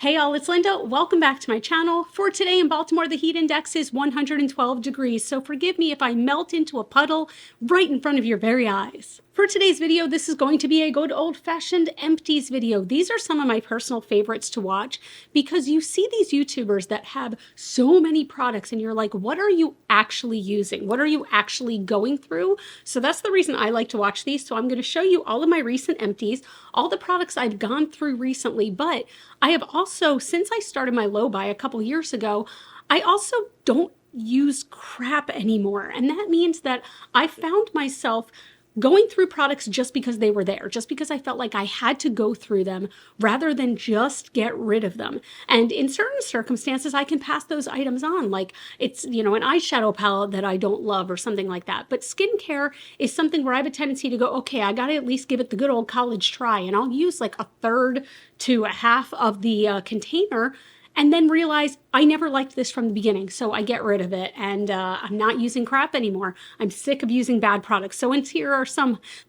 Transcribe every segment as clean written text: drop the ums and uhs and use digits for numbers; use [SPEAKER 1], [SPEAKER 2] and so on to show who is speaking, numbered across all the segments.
[SPEAKER 1] Hey all, it's Linda. Welcome back to my channel. For today in Baltimore, the heat index is 112 degrees, so forgive me if I melt into a puddle right in front of your very eyes. For today's video, this is going to be a good old-fashioned empties video. These are some of my personal favorites to watch because you see these YouTubers that have so many products and you're like, what are you actually using? What are you actually going through? So that's the reason I like to watch these. So I'm going to show you all of my recent empties, all the products I've gone through recently, but I have also, since I started my low buy a couple years ago, I also don't use crap anymore. And that means that I found myself going through products just because they were there, just because I felt like I had to go through them rather than just get rid of them. And in certain circumstances, I can pass those items on, like it's, an eyeshadow palette that I don't love or something like that. But skincare is something where I have a tendency to go, okay, I got to at least give it the good old college try. And I'll use like a third to a half of the container and then realize I never liked this from the beginning, so I get rid of it, and I'm not using crap anymore. I'm sick of using bad products. So in here are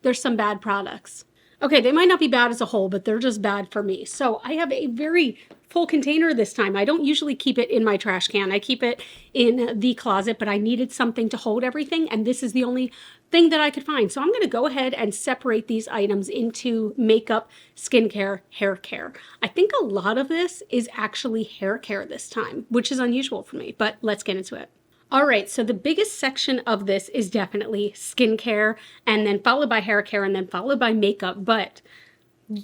[SPEAKER 1] there's some bad products. Okay, they might not be bad as a whole, but they're just bad for me. So I have a very full container this time. I don't usually keep it in my trash can. I keep it in the closet, but I needed something to hold everything, and this is the only thing that I could find. So I'm going to go ahead and separate these items into makeup, skincare, hair care. I think a lot of this is actually hair care this time, which is unusual for me, but let's get into it. All right, so the biggest section of this is definitely skincare, and then followed by hair care, and then followed by makeup, but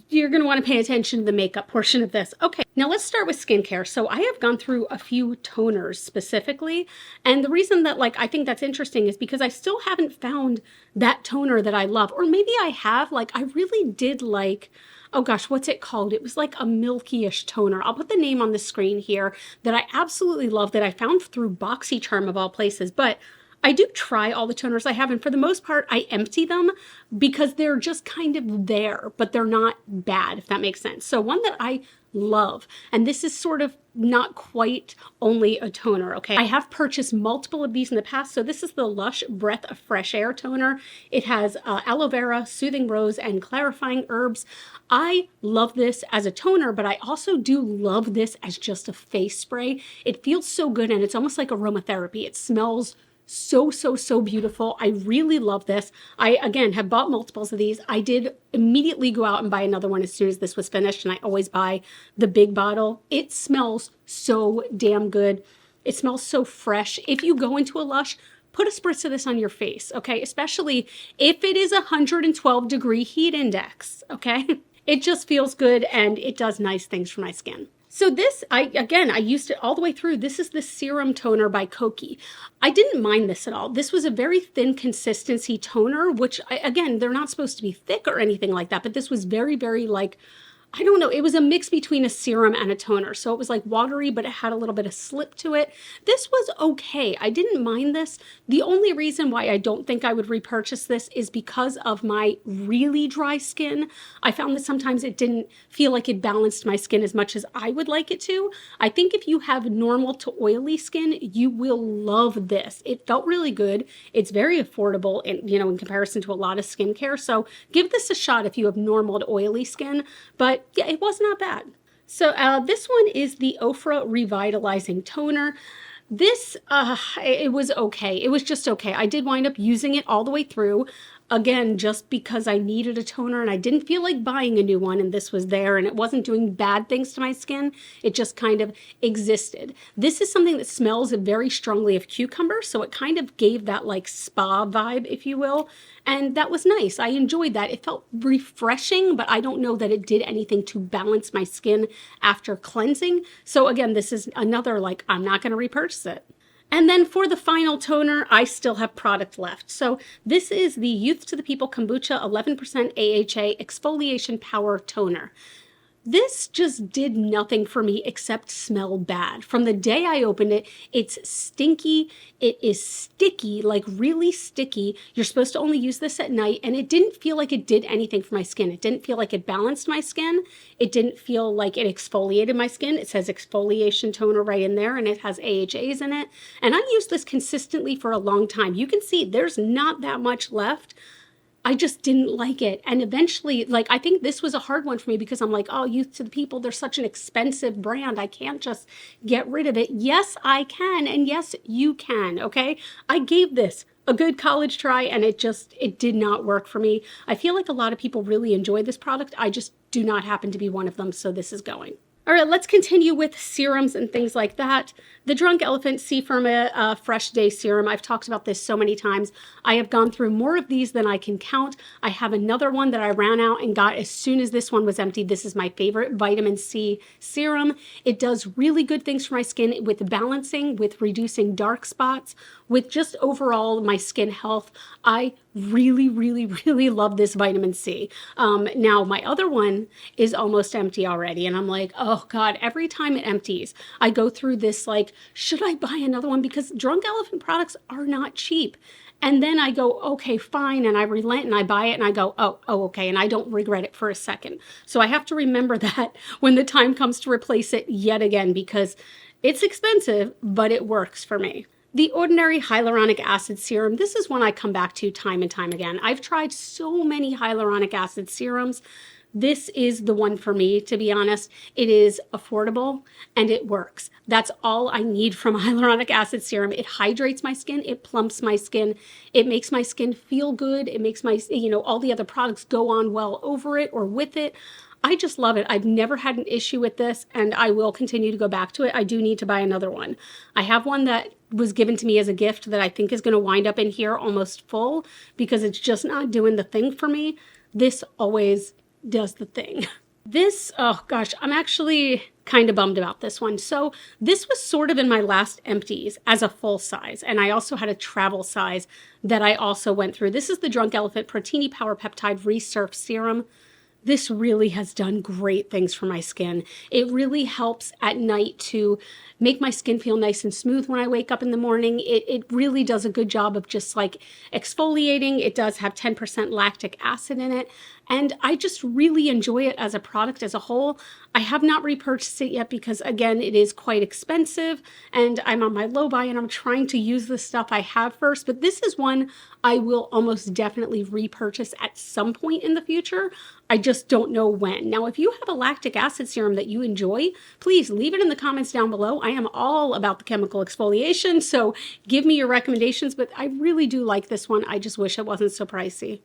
[SPEAKER 1] you're going to want to pay attention to the makeup portion of this. Okay, now let's start with skincare. So I have gone through a few toners specifically, and the reason that I think that's interesting is because I still haven't found that toner that I love, or maybe I have. I really did like, oh gosh, what's it called? It was like a milky-ish toner. I'll put the name on the screen here that I absolutely love that I found through BoxyCharm of all places, but I do try all the toners I have, and for the most part, I empty them because they're just kind of there, but they're not bad, if that makes sense. So one that I love, and this is sort of not quite only a toner, okay? I have purchased multiple of these in the past. So this is the Lush Breath of Fresh Air toner. It has aloe vera, soothing rose, and clarifying herbs. I love this as a toner, but I also do love this as just a face spray. It feels so good, and it's almost like aromatherapy. It smells so beautiful. I really love this. I, again, have bought multiples of these. I did immediately go out and buy another one as soon as this was finished, and I always buy the big bottle. It smells so damn good. It smells so fresh. If you go into a Lush, put a spritz of this on your face, okay? Especially if it is 112-degree heat index, okay? It just feels good, and it does nice things for my skin. So this, I used it all the way through. This is the Serum Toner by Kokie. I didn't mind this at all. This was a very thin consistency toner, which, again, they're not supposed to be thick or anything like that, but this was very, very I don't know, it was a mix between a serum and a toner. So it was watery, but it had a little bit of slip to it. This was okay. I didn't mind this. The only reason why I don't think I would repurchase this is because of my really dry skin. I found that sometimes it didn't feel like it balanced my skin as much as I would like it to. I think if you have normal to oily skin, you will love this. It felt really good. It's very affordable in comparison to a lot of skincare. So give this a shot if you have normal to oily skin. But yeah, it was not bad. So this one is the Ofra Revitalizing Toner. This, it was okay. It was just okay. I did wind up using it all the way through. Again, just because I needed a toner and I didn't feel like buying a new one, and this was there and it wasn't doing bad things to my skin. It just kind of existed. This is something that smells very strongly of cucumber, so it kind of gave that spa vibe, if you will. And that was nice. I enjoyed that. It felt refreshing, but I don't know that it did anything to balance my skin after cleansing. So again, this is another I'm not going to repurchase it. And then for the final toner, I still have product left. So this is the Youth to the People Kombucha 11% AHA Exfoliation Power Toner. This just did nothing for me except smell bad. From the day I opened it, it's stinky. It is sticky, really sticky. You're supposed to only use this at night, and it didn't feel like it did anything for my skin. It didn't feel like it balanced my skin. It didn't feel like it exfoliated my skin. It says exfoliation toner right in there, and it has AHAs in it. And I used this consistently for a long time. You can see there's not that much left. I just didn't like it. And eventually, like, I think this was a hard one for me because I'm like, oh, Youth to the People, they're such an expensive brand. I can't just get rid of it. Yes, I can. And yes, you can. Okay. I gave this a good college try and it did not work for me. I feel like a lot of people really enjoy this product. I just do not happen to be one of them. So this is going. All right, let's continue with serums and things like that. The Drunk Elephant C Firma Fresh Day Serum. I've talked about this so many times. I have gone through more of these than I can count. I have another one that I ran out and got as soon as this one was empty. This is my favorite vitamin C serum. It does really good things for my skin with balancing, with reducing dark spots, with just overall my skin health. I really, really, really love this vitamin C. Now, my other one is almost empty already. And I'm like, oh God, every time it empties, I go through this like, should I buy another one? Because Drunk Elephant products are not cheap. And then I go, okay, fine. And I relent and I buy it and I go, oh, okay. And I don't regret it for a second. So I have to remember that when the time comes to replace it yet again, because it's expensive, but it works for me. The Ordinary Hyaluronic Acid Serum. This is one I come back to time and time again. I've tried so many hyaluronic acid serums. This is the one for me, to be honest. It is affordable and it works. That's all I need from a hyaluronic acid serum. It hydrates my skin, it plumps my skin, it makes my skin feel good, it makes my, all the other products go on well over it or with it. I just love it. I've never had an issue with this and I will continue to go back to it. I do need to buy another one. I have one that was given to me as a gift that I think is going to wind up in here almost full because it's just not doing the thing for me. This always does the thing. This, oh gosh, I'm actually kind of bummed about this one. So this was sort of in my last empties as a full size. And I also had a travel size that I also went through. This is the Drunk Elephant Protini Power Peptide Resurf Serum. This really has done great things for my skin. It really helps at night to make my skin feel nice and smooth when I wake up in the morning. It really does a good job of just like exfoliating. It does have 10% lactic acid in it. And I just really enjoy it as a product as a whole. I have not repurchased it yet because, again, it is quite expensive and I'm on my low buy and I'm trying to use the stuff I have first. But this is one I will almost definitely repurchase at some point in the future. I just don't know when. Now, if you have a lactic acid serum that you enjoy, please leave it in the comments down below. I am all about the chemical exfoliation, so give me your recommendations, but I really do like this one. I just wish it wasn't so pricey.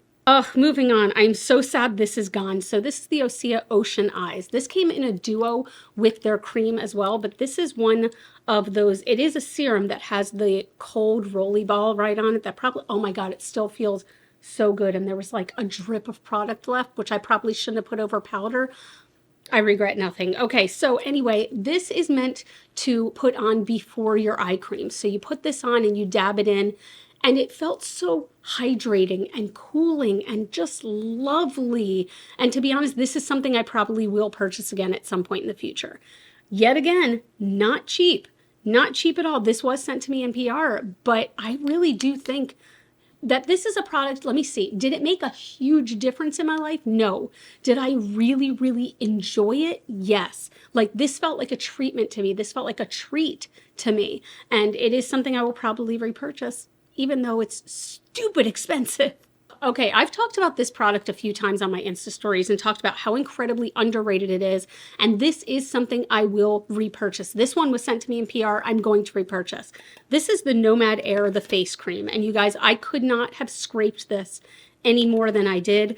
[SPEAKER 1] Moving on. I'm so sad this is gone. So this is the Osea Ocean Eyes. This came in a duo with their cream as well, but this is one of those. It is a serum that has the cold roly ball right on it. That probably, oh my God, it still feels so good. And there was like a drip of product left, which I probably shouldn't have put over powder. I regret nothing. Okay, so anyway, this is meant to put on before your eye cream. So you put this on and you dab it in. And it felt so hydrating and cooling and just lovely. And to be honest, this is something I probably will purchase again at some point in the future. Yet again, not cheap. Not cheap at all. This was sent to me in PR, but I really do think that this is a product. Let me see. Did it make a huge difference in my life? No. Did I really, really enjoy it? Yes. Like this felt like a treatment to me. This felt like a treat to me. And it is something I will probably repurchase, even though it's stupid expensive. Okay, I've talked about this product a few times on my Insta stories and talked about how incredibly underrated it is. And this is something I will repurchase. This one was sent to me in PR. I'm going to repurchase. This is the Nomad Air, the face cream. And you guys, I could not have scraped this any more than I did.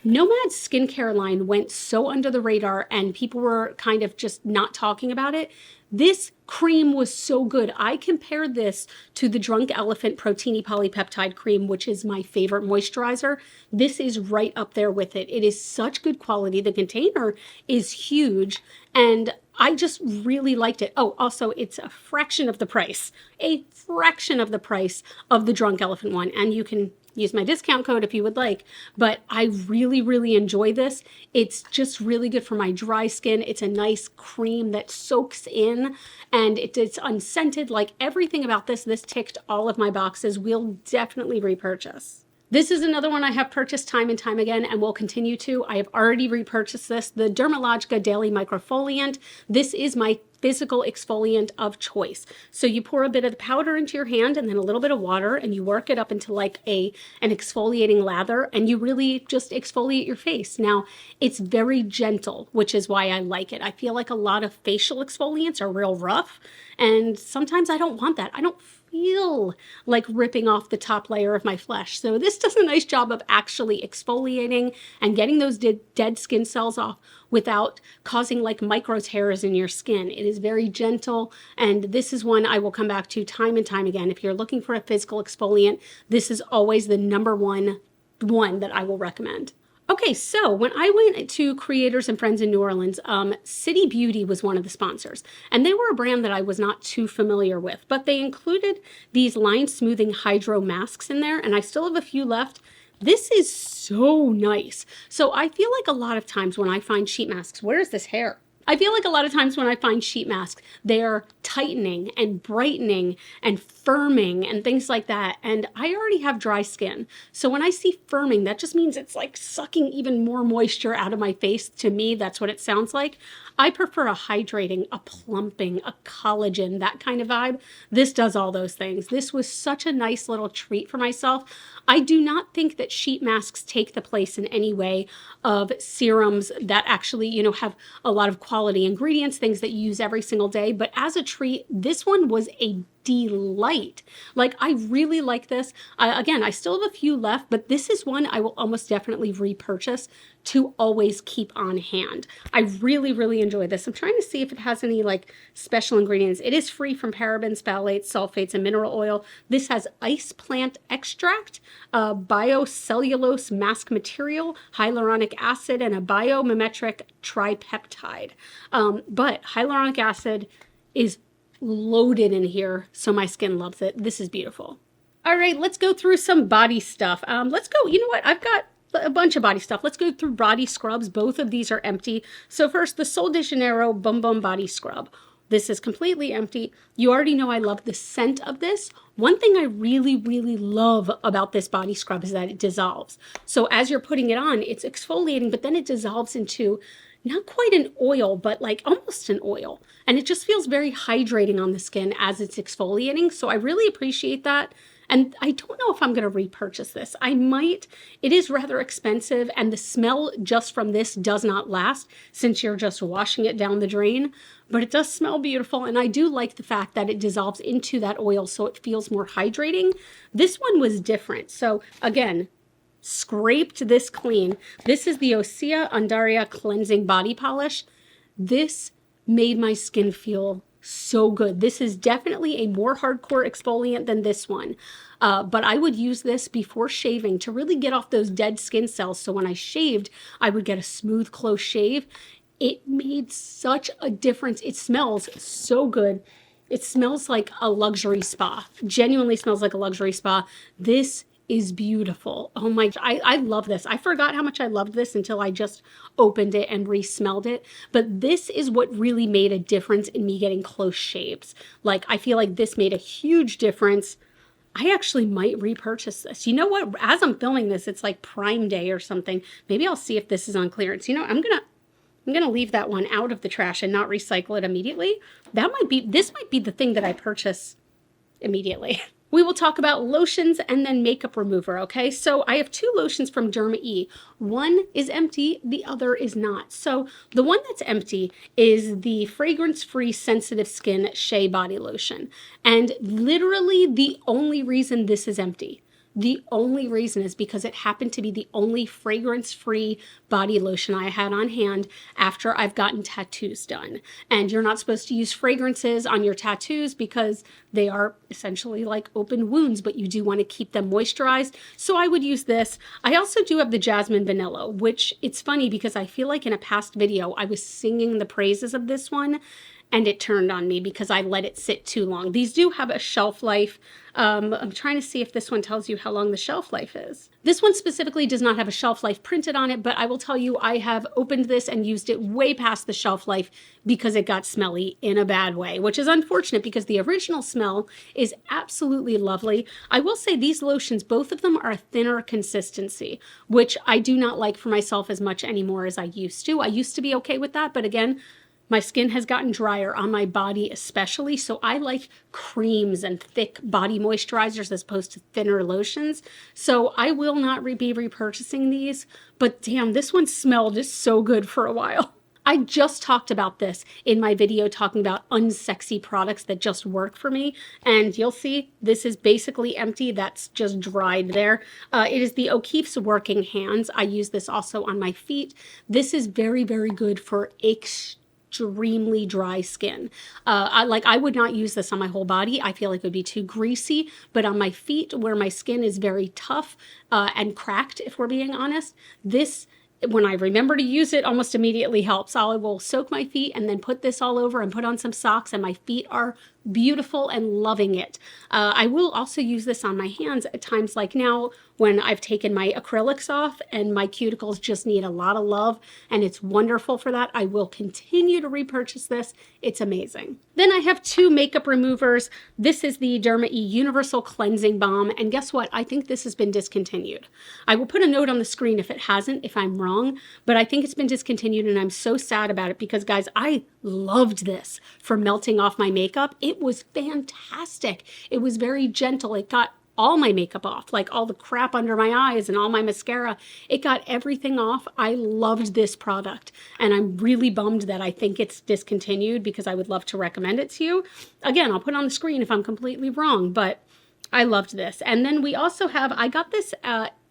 [SPEAKER 1] Nomad's skincare line went so under the radar and people were kind of just not talking about it. This cream was so good. I compared this to the Drunk Elephant Protini Polypeptide Cream, which is my favorite moisturizer. This is right up there with it. It is such good quality. The container is huge and I just really liked it. Oh, also it's a fraction of the price of the Drunk Elephant one. And you can use my discount code if you would like, but I really, really enjoy this. It's just really good for my dry skin. It's a nice cream that soaks in and it's unscented. Like everything about this ticked all of my boxes. We'll definitely repurchase. This is another one I have purchased time and time again and will continue to. I have already repurchased this, the Derma Daily Microfoliant. This is my physical exfoliant of choice. So you pour a bit of the powder into your hand and then a little bit of water, and you work it up into like an exfoliating lather, and you really just exfoliate your face. Now, it's very gentle, which is why I like it. I feel like a lot of facial exfoliants are real rough, and sometimes I don't want that. I don't feel like ripping off the top layer of my flesh. So this does a nice job of actually exfoliating and getting those dead skin cells off without causing like micro tears in your skin. It is very gentle, and this is one I will come back to time and time again. If you're looking for a physical exfoliant, this is always the number one that I will recommend. Okay, so when I went to Creators and Friends in New Orleans, City Beauty was one of the sponsors, and they were a brand that I was not too familiar with, but they included these line smoothing hydro masks in there, and I still have a few left. This is so nice. So I feel like a lot of times when I find sheet masks, where's this hair? I feel like a lot of times when I find sheet masks, they are tightening and brightening and firming and things like that. And I already have dry skin. So when I see firming, that just means it's like sucking even more moisture out of my face. To me, that's what it sounds like. I prefer a hydrating, a plumping, a collagen, that kind of vibe. This does all those things. This was such a nice little treat for myself. I do not think that sheet masks take the place in any way of serums that actually, you know, have a lot of quality ingredients, things that you use every single day. But as a treat, this one was a delight. Like, I really like this. Again, I still have a few left, but this is one I will almost definitely repurchase to always keep on hand. I really, really enjoy this. I'm trying to see if it has any like special ingredients. It is free from parabens, phthalates, sulfates, and mineral oil. This has ice plant extract, biocellulose mask material, hyaluronic acid, and a biomimetic tripeptide. But hyaluronic acid is loaded in here, so my skin loves it. This is beautiful. All right, let's go through some body stuff. Let's go, you know what? I've got a bunch of body stuff. Let's go through body scrubs. Both of these are empty. So first, the Sol de Janeiro Bum Bum Body Scrub. This is completely empty. You already know I love the scent of this. One thing I really, really love about this body scrub is that it dissolves. So as you're putting it on, it's exfoliating, but then it dissolves into not quite an oil, but like almost an oil. And it just feels very hydrating on the skin as it's exfoliating. So I really appreciate that. And I don't know if I'm going to repurchase this. I might. It is rather expensive, and the smell just from this does not last since you're just washing it down the drain. But it does smell beautiful, and I do like the fact that it dissolves into that oil so it feels more hydrating. This one was different. So again, scraped this clean. This is the Osea Undaria Cleansing Body Polish. This made my skin feel so good. This is definitely a more hardcore exfoliant than this one. But I would use this before shaving to really get off those dead skin cells. So when I shaved, I would get a smooth, close shave. It made such a difference. It smells so good. It smells like a luxury spa. Genuinely smells like a luxury spa. This is beautiful. Oh my, I love this. I forgot how much I loved this until I just opened it and re-smelled it. But this is what really made a difference in me getting close shaves. Like, I feel like this made a huge difference. I actually might repurchase this. You know what? As I'm filming this, it's like Prime Day or something. Maybe I'll see if this is on clearance. You know, I'm gonna leave that one out of the trash and not recycle it immediately. This might be the thing that I purchase immediately. We will talk about lotions and then makeup remover, okay? So I have two lotions from Derma E. One is empty, the other is not. So the one that's empty is the fragrance-free sensitive skin Shea Body Lotion. And literally the only reason this is empty, the only reason is because it happened to be the only fragrance-free body lotion I had on hand after I've gotten tattoos done. And you're not supposed to use fragrances on your tattoos because they are essentially like open wounds, but you do want to keep them moisturized. So I would use this. I also do have the Jasmine Vanilla, which it's funny because I feel like in a past video I was singing the praises of this one. and it turned on me because I let it sit too long. These do have a shelf life. I'm trying to see if this one tells you how long the shelf life is. This one specifically does not have a shelf life printed on it, but I will tell you I have opened this and used it way past the shelf life because it got smelly in a bad way, which is unfortunate because the original smell is absolutely lovely. I will say these lotions, both of them are a thinner consistency, which I do not like for myself as much anymore as I used to. I used to be okay with that, but again, my skin has gotten drier on my body especially, so I like creams and thick body moisturizers as opposed to thinner lotions. So I will not be repurchasing these, but damn, this one smelled just so good for a while. I just talked about this in my video talking about unsexy products that just work for me, and you'll see this is basically empty. That's just dried there. It is the O'Keeffe's Working Hands. I use this also on my feet. This is very, very good for extremely dry skin. I would not use this on my whole body. I feel like it would be too greasy, but on my feet where my skin is very tough and cracked, if we're being honest, this, when I remember to use it, almost immediately helps. I will soak my feet and then put this all over and put on some socks, and my feet are beautiful and loving it. I will also use this on my hands at times like now when I've taken my acrylics off and my cuticles just need a lot of love, and it's wonderful for that. I will continue to repurchase this. It's amazing. Then I have two makeup removers. This is the Derma Universal Cleansing Balm, and guess what? I think this has been discontinued. I will put a note on the screen if it hasn't, if I'm wrong, but I think it's been discontinued, and I'm so sad about it because, guys, I loved this for melting off my makeup. It was fantastic. It was very gentle. It got all my makeup off, like all the crap under my eyes and all my mascara. It got everything off. I loved this product, and I'm really bummed that I think it's discontinued because I would love to recommend it to you. Again, I'll put it on the screen if I'm completely wrong, but I loved this. And then we also have, I got this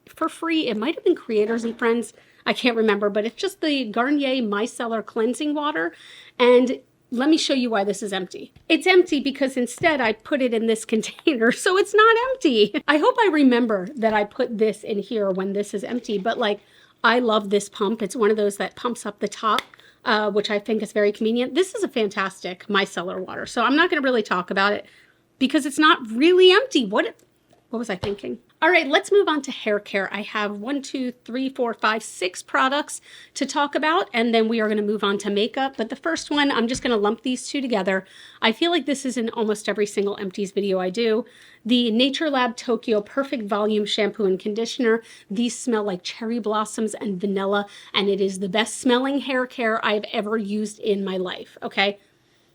[SPEAKER 1] for free. It might have been Creators and Friends. I can't remember, but it's just the Garnier Micellar Cleansing Water. And let me show you why this is empty. It's empty because instead I put it in this container, so it's not empty. I hope I remember that I put this in here when this is empty, but like, I love this pump. It's one of those that pumps up the top, which I think is very convenient. This is a fantastic micellar water, so I'm not gonna really talk about it because it's not really empty. What was I thinking? All right, let's move on to hair care. I have 6 products to talk about, and then we are going to move on to makeup. But the first one, I'm just going to lump these two together. I feel like this is in almost every single Empties video I do. The Nature Lab Tokyo Perfect Volume Shampoo and Conditioner. These smell like cherry blossoms and vanilla, and it is the best smelling hair care I've ever used in my life, okay?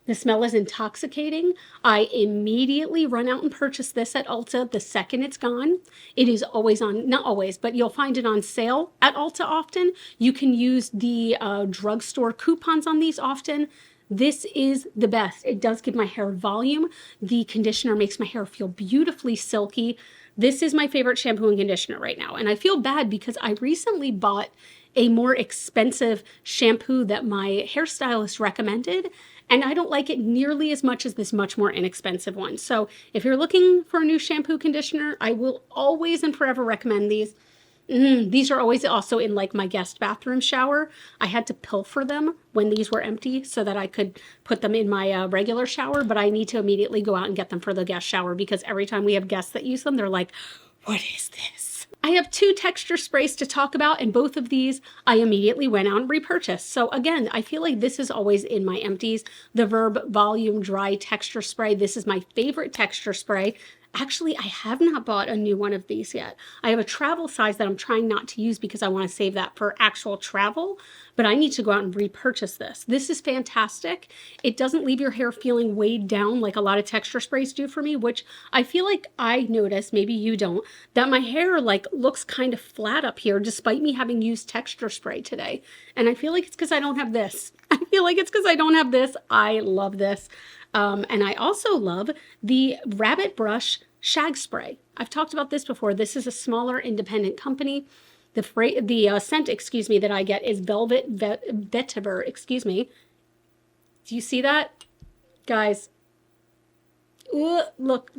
[SPEAKER 1] The smell is intoxicating. I immediately run out and purchase this at Ulta the second it's gone. It is always on, not always, but you'll find it on sale at Ulta often. You can use the drugstore coupons on these often. This is the best. It does give my hair volume. The conditioner makes my hair feel beautifully silky. This is my favorite shampoo and conditioner right now. And I feel bad because I recently bought a more expensive shampoo that my hairstylist recommended, and I don't like it nearly as much as this much more inexpensive one. So if you're looking for a new shampoo conditioner, I will always and forever recommend these. These are always also in like my guest bathroom shower. I had to pilfer them when these were empty so that I could put them in my regular shower, but I need to immediately go out and get them for the guest shower because every time we have guests that use them, they're like, what is this? I have 2 texture sprays to talk about, and both of these I immediately went out and repurchased. So again, I feel like this is always in my empties. The Verb Volume Dry Texture Spray. This is my favorite texture spray. Actually, I have not bought a new one of these yet. I have a travel size that I'm trying not to use because I want to save that for actual travel, but I need to go out and repurchase this. This is fantastic. It doesn't leave your hair feeling weighed down like a lot of texture sprays do for me, which I feel like I notice, maybe you don't, that my hair like looks kind of flat up here despite me having used texture spray today. And I feel like it's because I don't have this. I feel like it's because I don't have this. I love this. And I also love the Rabbit Brush Shag Spray. I've talked about this before. This is a smaller independent company. The scent, excuse me, that I get is Velvet Vetiver, excuse me. Do you see that? Guys, look,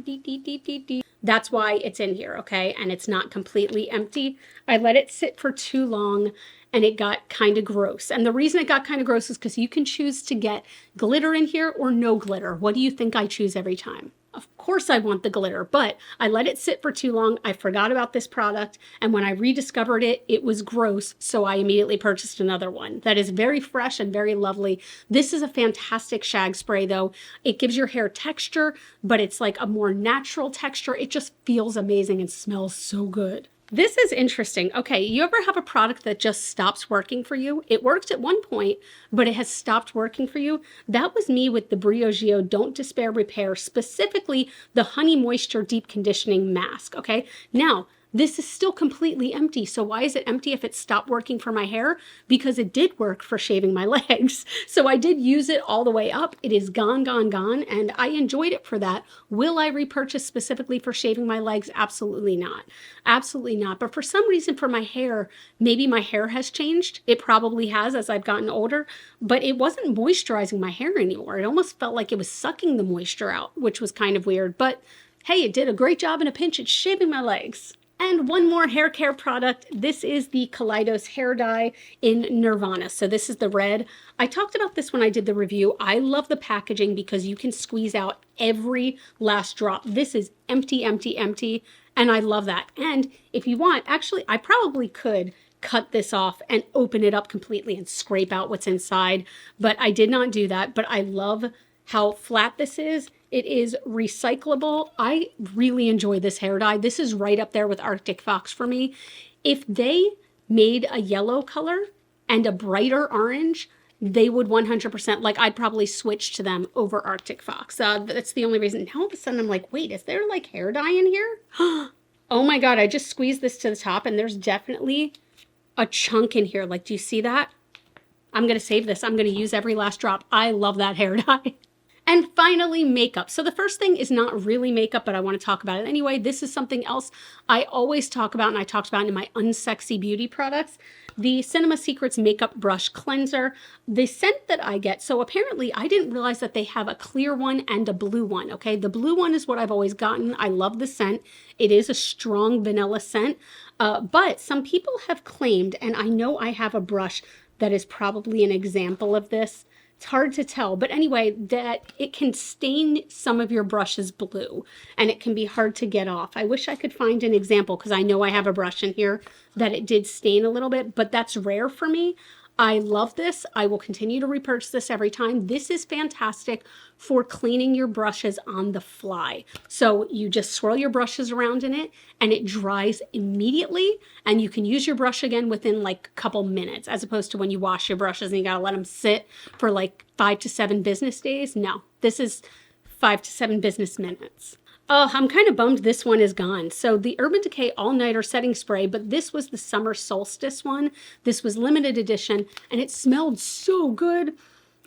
[SPEAKER 1] that's why it's in here, okay? And it's not completely empty. I let it sit for too long, and it got kind of gross. And the reason it got kind of gross is because you can choose to get glitter in here or no glitter. What do you think I choose every time? Of course I want the glitter, but I let it sit for too long. I forgot about this product, and when I rediscovered it, it was gross, so I immediately purchased another one. That is very fresh and very lovely. This is a fantastic shag spray though. It gives your hair texture, but it's like a more natural texture. It just feels amazing and smells so good. This is interesting. Okay, you ever have a product that just stops working for you? It worked at one point, but it has stopped working for you. That was me with the Briogeo Don't Despair Repair, specifically the Honey Moisture Deep Conditioning Mask, okay? Now, this is still completely empty. So why is it empty if it stopped working for my hair? Because it did work for shaving my legs. So I did use it all the way up. It is gone, gone, gone. And I enjoyed it for that. Will I repurchase specifically for shaving my legs? Absolutely not. Absolutely not. But for some reason for my hair, maybe my hair has changed. It probably has as I've gotten older, but it wasn't moisturizing my hair anymore. It almost felt like it was sucking the moisture out, which was kind of weird. But hey, it did a great job in a pinch at shaving my legs. And one more hair care product. This is the Kaleidos hair dye in Nirvana. So this is the red. I talked about this when I did the review. I love the packaging because you can squeeze out every last drop. This is empty, empty, empty. And I love that. And if you want, actually, I probably could cut this off and open it up completely and scrape out what's inside. But I did not do that. But I love how flat this is. It is recyclable. I really enjoy this hair dye. This is right up there with Arctic Fox for me. If they made a yellow color and a brighter orange, they would 100%, like I'd probably switch to them over Arctic Fox. That's the only reason. Now all of a sudden I'm like, wait, is there like hair dye in here? Oh my God, I just squeezed this to the top and there's definitely a chunk in here. Like, do you see that? I'm gonna save this. I'm gonna use every last drop. I love that hair dye. And finally, makeup. So the first thing is not really makeup, but I want to talk about it anyway. This is something else I always talk about, and I talked about in my unsexy beauty products. The Cinema Secrets Makeup Brush Cleanser. The scent that I get, so apparently I didn't realize that they have a clear one and a blue one, okay? The blue one is what I've always gotten. I love the scent. It is a strong vanilla scent, but some people have claimed, and I know I have a brush that is probably an example of this. It's hard to tell, but anyway, that it can stain some of your brushes blue and it can be hard to get off. I wish I could find an example because I know I have a brush in here that it did stain a little bit, but that's rare for me. I love this. I will continue to repurchase this every time. This is fantastic for cleaning your brushes on the fly. So you just swirl your brushes around in it and it dries immediately and you can use your brush again within like a couple minutes, as opposed to when you wash your brushes and you gotta let them sit for like 5 to 7 business days. No, this is 5 to 7 business minutes. Oh, I'm kind of bummed this one is gone. So the Urban Decay All Nighter Setting Spray, but this was the Summer Solstice one. This was limited edition and it smelled so good.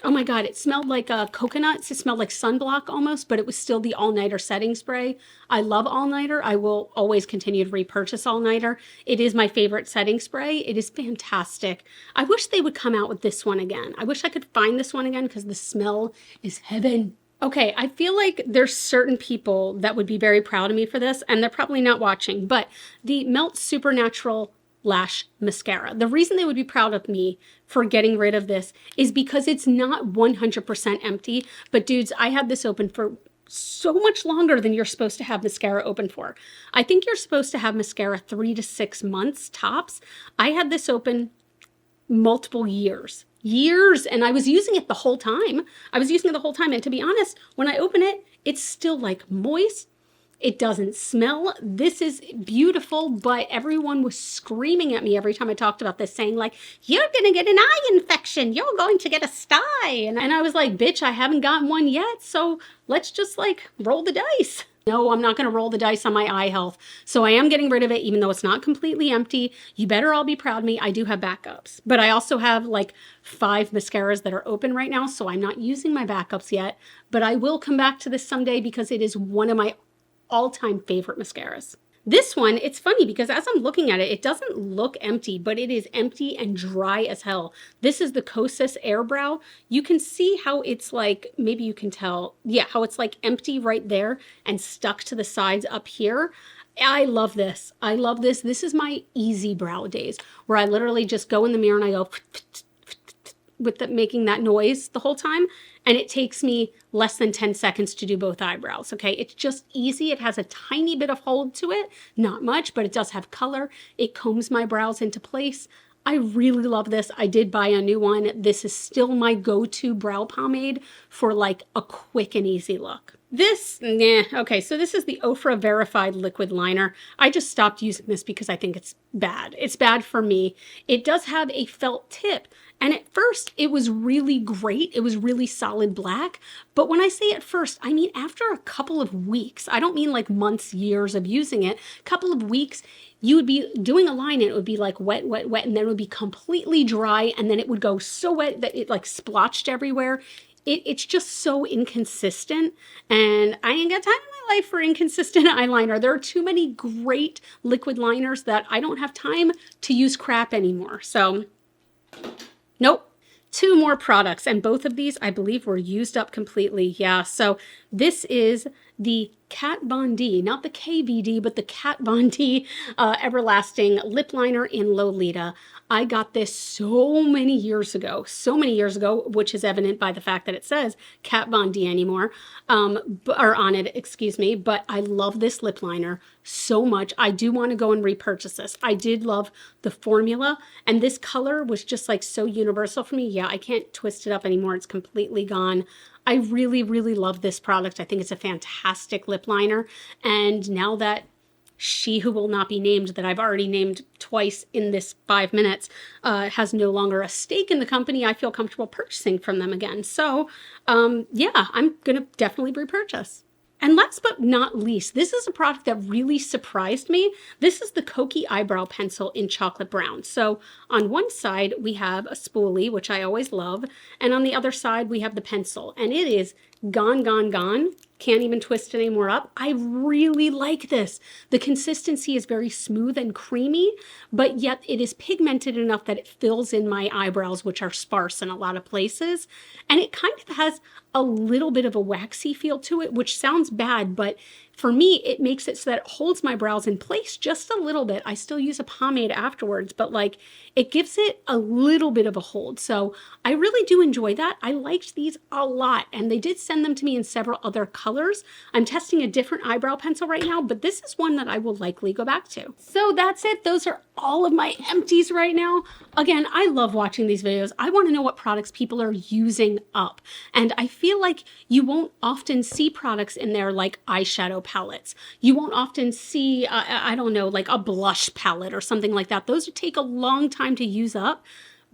[SPEAKER 1] Oh my God, it smelled like coconuts. It smelled like sunblock almost, but it was still the All Nighter Setting Spray. I love All Nighter. I will always continue to repurchase All Nighter. It is my favorite setting spray. It is fantastic. I wish they would come out with this one again. I wish I could find this one again because the smell is heaven. Okay, I feel like there's certain people that would be very proud of me for this, and they're probably not watching, but the Melt Supernatural Lash Mascara. The reason they would be proud of me for getting rid of this is because it's not 100% empty, but dudes, I had this open for so much longer than you're supposed to have mascara open for. I think you're supposed to have mascara 3 to 6 months tops. I had this open multiple years, and I was using it the whole time. And to be honest, when I open it, it's still like moist. It doesn't smell. This is beautiful, but everyone was screaming at me every time I talked about this, saying like, you're gonna get an eye infection, you're going to get a sty. And I was like, bitch, I haven't gotten one yet, so let's just like roll the dice. No, I'm not gonna roll the dice on my eye health. So I am getting rid of it, even though it's not completely empty. You better all be proud of me. I do have backups, but I also have like 5 mascaras that are open right now, so I'm not using my backups yet, but I will come back to this someday because it is one of my all-time favorite mascaras. This one, it's funny because as I'm looking at it, it doesn't look empty, but it is empty and dry as hell. This is the Kosas Air Brow. You can see how it's like, maybe you can tell, yeah, how it's like empty right there and stuck to the sides up here. I love this. I love this. This is my easy brow days where I literally just go in the mirror and I go with making that noise the whole time. And it takes me less than 10 seconds to do both eyebrows, okay? It's just easy. It has a tiny bit of hold to it, not much, but it does have color. It combs my brows into place. I really love this. I did buy a new one. This is still my go-to brow pomade for like a quick and easy look. This, okay, so this is the Ofra Verified Liquid Liner. I just stopped using this because I think it's bad. It's bad for me. It does have a felt tip, and at first it was really great. It was really solid black, but when I say at first, I mean after a couple of weeks. I don't mean like months, years of using it. A couple of weeks, you would be doing a line and it would be like wet, wet, wet, and then it would be completely dry, and then it would go so wet that it like splotched everywhere. It's just so inconsistent, and I ain't got time in my life for inconsistent eyeliner. There are too many great liquid liners that I don't have time to use crap anymore. So, nope. 2 more products, and both of these I believe were used up completely. Yeah, so this is the Kat Von D, not the KVD, but the Kat Von D Everlasting Lip Liner in Lolita. I got this so many years ago, which is evident by the fact that it says Kat Von D anymore, or on it, excuse me, but I love this lip liner so much. I do want to go and repurchase this. I did love the formula, and this color was just like so universal for me. Yeah, I can't twist it up anymore. It's completely gone. I really, really love this product. I think it's a fantastic lip liner, and now that she who will not be named, that I've already named twice in this 5 minutes, has no longer a stake in the company, I feel comfortable purchasing from them again. So yeah, I'm gonna definitely repurchase. And last but not least, this is a product that really surprised me. This is the Kokie Eyebrow Pencil in Chocolate Brown. So on one side, we have a spoolie, which I always love, and on the other side, we have the pencil, and it is gone, gone, gone. Can't even twist it anymore up. I really like this. The consistency is very smooth and creamy, but yet it is pigmented enough that it fills in my eyebrows, which are sparse in a lot of places. And it kind of has a little bit of a waxy feel to it, which sounds bad, but for me, it makes it so that it holds my brows in place just a little bit. I still use a pomade afterwards, but like it gives it a little bit of a hold. So I really do enjoy that. I liked these a lot, and they did send them to me in several other colors. I'm testing a different eyebrow pencil right now, but this is one that I will likely go back to. So that's it. Those are all of my empties right now. Again, I love watching these videos. I want to know what products people are using up. And I feel like you won't often see products in there like eyeshadow palettes. You won't often see, I don't know, like a blush palette or something like that. Those take a long time to use up.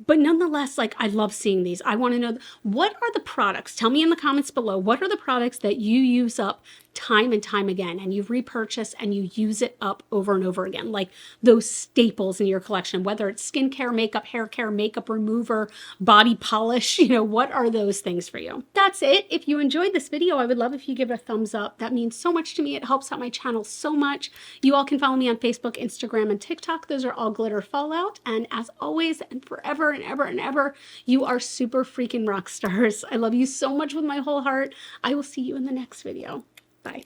[SPEAKER 1] But nonetheless, like, I love seeing these. I want to know, what are the products? Tell me in the comments below, what are the products that you use up time and time again, and you repurchase and you use it up over and over again, like those staples in your collection, whether it's skincare, makeup, hair care, makeup remover, body polish, you know, what are those things for you? That's it. If you enjoyed this video, I would love if you give it a thumbs up. That means so much to me. It helps out my channel so much. You all can follow me on Facebook, Instagram, and TikTok. Those are all Glitter Fallout. And as always, and forever and ever and ever, you are super freaking rock stars. I love you so much with my whole heart. I will see you in the next video. Bye.